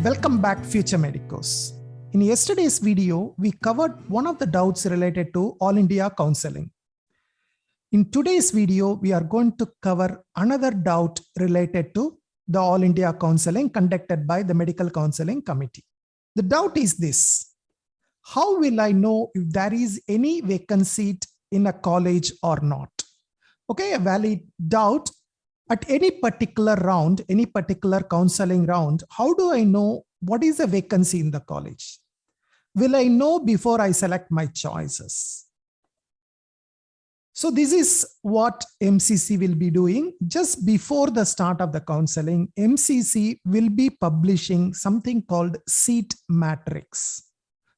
Welcome back, Future Medicos. In yesterday's video, we covered one of the doubts related to All India Counseling. In today's video, we are going to cover another doubt related to the All India Counseling conducted by the Medical Counseling Committee. The doubt is this: how will I know if there is any vacant seat in a college or not? Okay, a valid doubt. At any particular round, any particular counseling round, how do I know what is a vacancy in the college? Will I know before I select my choices? So this is what MCC will be doing. Just before the start of the counseling, MCC will be publishing something called seat matrix.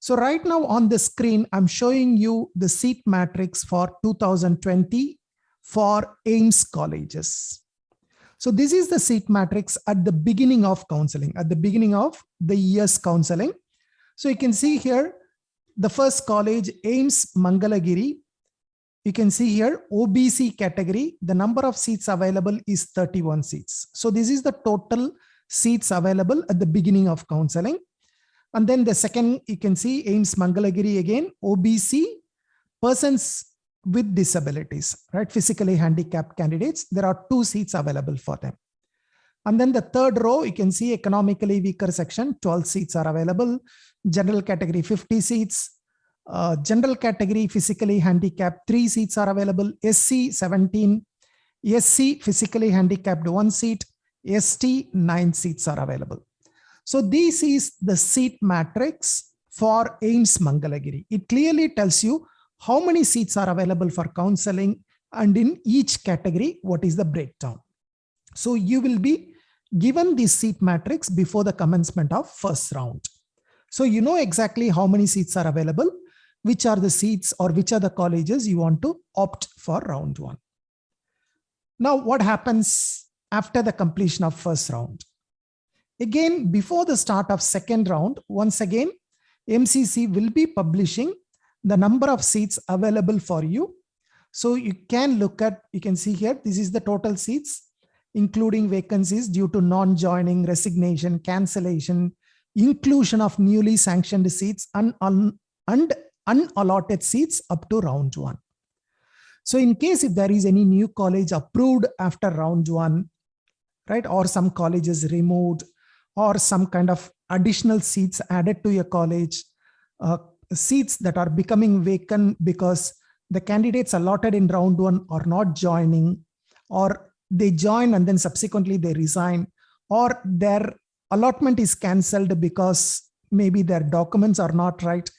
So right now on the screen, I'm showing you the seat matrix for 2020 for AIIMS colleges. So this is the seat matrix at the beginning of counseling, at the beginning of the year's counseling. So you can see here, the first college, AIIMS Mangalagiri. You can see here, OBC category, the number of seats available is 31 seats. So this is the total seats available at the beginning of counseling. And then the second, you can see AIIMS Mangalagiri again, OBC, persons with disabilities, right? Physically handicapped candidates. There are 2 seats available for them. And then the third row, you can see economically weaker section, 12 seats are available. General category, 50 seats. General category, physically handicapped, 3 seats are available. SC, 17. SC, physically handicapped, 1 seat. ST, 9 seats are available. So this is the seat matrix for AIIMS Mangalagiri. It clearly tells you how many seats are available for counseling, and in each category, what is the breakdown. So you will be given this seat matrix before the commencement of first round. So you know exactly how many seats are available, which are the seats or which are the colleges you want to opt for round 1. Now, what happens after the completion of first round? Again, before the start of second round, once again, MCC will be publishing the number of seats available for you. So you can look at, you can see here, this is the total seats, including vacancies due to non-joining, resignation, cancellation, inclusion of newly sanctioned seats, and unallotted seats up to round 1. So in case if there is any new college approved after round 1, right, or some colleges removed, or some kind of additional seats added to your college, seats that are becoming vacant because the candidates allotted in round 1 are not joining, or they join and then subsequently they resign, or their allotment is cancelled because maybe their documents are not right,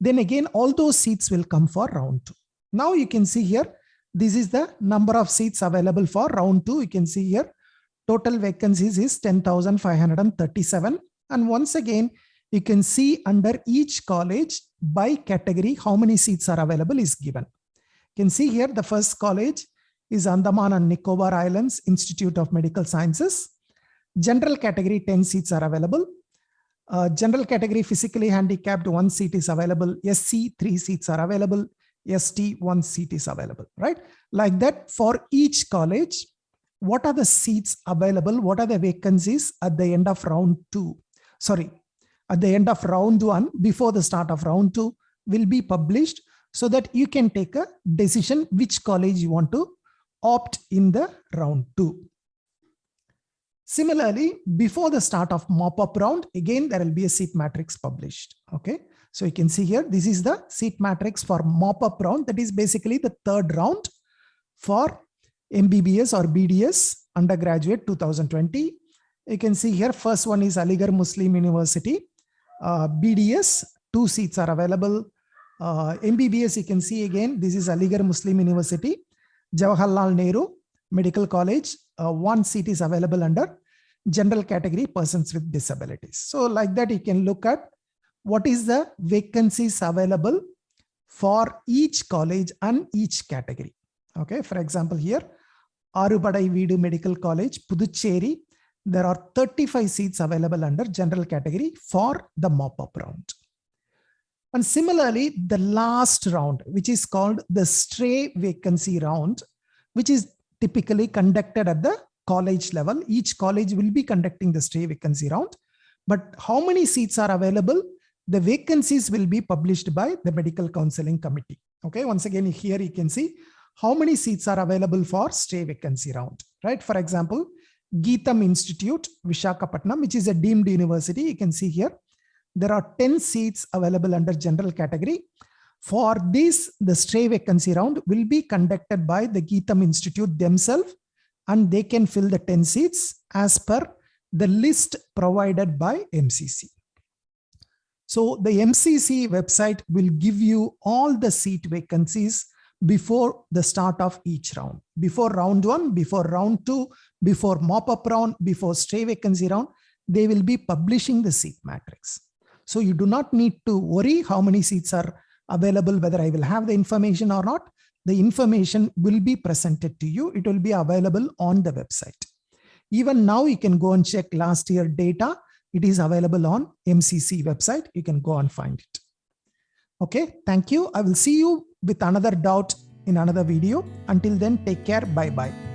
then again all those seats will come for round 2. Now you can see here, this is the number of seats available for round 2. You can see here, total vacancies is 10,537. And once again, you can see under each college by category how many seats are available is given. You can see here the first college is Andaman and Nicobar Islands Institute of Medical Sciences. General category 10 seats are available. General category physically handicapped 1 seat is available. SC 3 seats are available. ST 1 seat is available, right? Like that for each college, what are the seats available? What are the vacancies at the end of round 2? Sorry. At the end of round 1, before the start of round 2, will be published so that you can take a decision which college you want to opt in the round 2. Similarly, before the start of mop-up round, again, there will be a seat matrix published. Okay. So you can see here, this is the seat matrix for mop-up round. That is basically the third round for MBBS or BDS undergraduate 2020. You can see here, first one is Aligarh Muslim University. BDS, 2 seats are available. MBBS, you can see again, this is Aligarh Muslim University. Jawaharlal Nehru Medical College, 1 seat is available under general category persons with disabilities. So like that, you can look at what is the vacancies available for each college and each category. Okay, for example, here, Arupadai Veedu Medical College, Puducherry, there are 35 seats available under general category for the mop-up round. And similarly, the last round, which is called the stray vacancy round, which is typically conducted at the college level. Each college will be conducting the stray vacancy round. But how many seats are available? The vacancies will be published by the medical counseling committee. Okay, once again, here you can see how many seats are available for stray vacancy round, right? For example, Geetham Institute, Vishakhapatnam, which is a deemed university. You can see here, there are 10 seats available under general category. For this, the stray vacancy round will be conducted by the Geetham Institute themselves, and they can fill the 10 seats as per the list provided by MCC. So the MCC website will give you all the seat vacancies before the start of each round. Before round 1, before round 2, before mop-up round, before stray vacancy round, they will be publishing the seat matrix. So you do not need to worry how many seats are available, whether I will have the information or not. The information will be presented to you. It will be available on the website. Even now you can go and check last year data. It is available on MCC website. You can go and find it. Okay, thank you. I will see you with another doubt in another video. Until then, take care. Bye-bye.